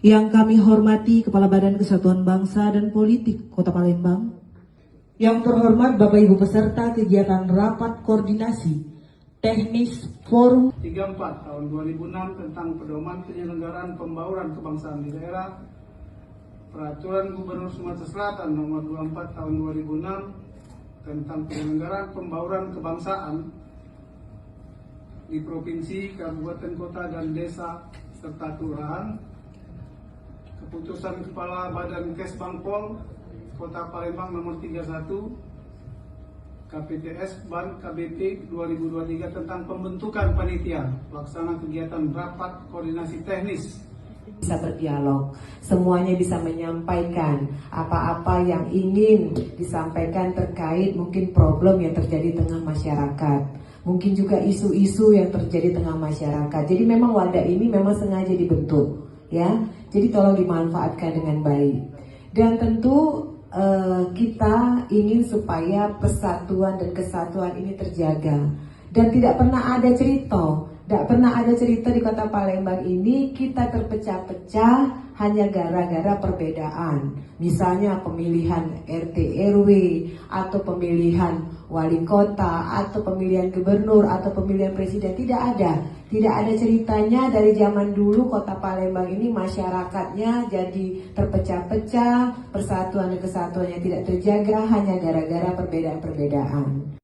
Yang kami hormati Kepala Badan Kesatuan Bangsa dan Politik Kota Palembang, yang terhormat Bapak Ibu peserta kegiatan Rapat Koordinasi Teknis Forum 34 tahun 2006 tentang pedoman penyelenggaraan pembauran kebangsaan di daerah, Peraturan Gubernur Sumatera Selatan nomor 24 tahun 2006 tentang penyelenggaraan pembauran kebangsaan di provinsi, kabupaten, kota, dan desa serta kelurahan, Keputusan Kepala Badan Kesbangpol Kota Palembang nomor 31 KPTS Ban KBP 2023 tentang pembentukan panitia pelaksana kegiatan rapat koordinasi teknis. Bisa berdialog, semuanya bisa menyampaikan apa-apa yang ingin disampaikan terkait mungkin problem yang terjadi tengah masyarakat, mungkin juga isu-isu yang terjadi tengah masyarakat. Jadi memang wadah ini memang sengaja dibentuk, ya. Jadi tolong dimanfaatkan dengan baik. Dan tentu kita ingin supaya persatuan dan kesatuan ini terjaga. Dan tidak pernah ada cerita di Kota Palembang ini kita terpecah-pecah hanya gara-gara perbedaan. Misalnya pemilihan RT RW, atau pemilihan wali kota, atau pemilihan gubernur, atau pemilihan presiden. Tidak ada ceritanya dari zaman dulu Kota Palembang ini masyarakatnya jadi terpecah-pecah, persatuan dan kesatuannya tidak terjaga hanya gara-gara perbedaan-perbedaan.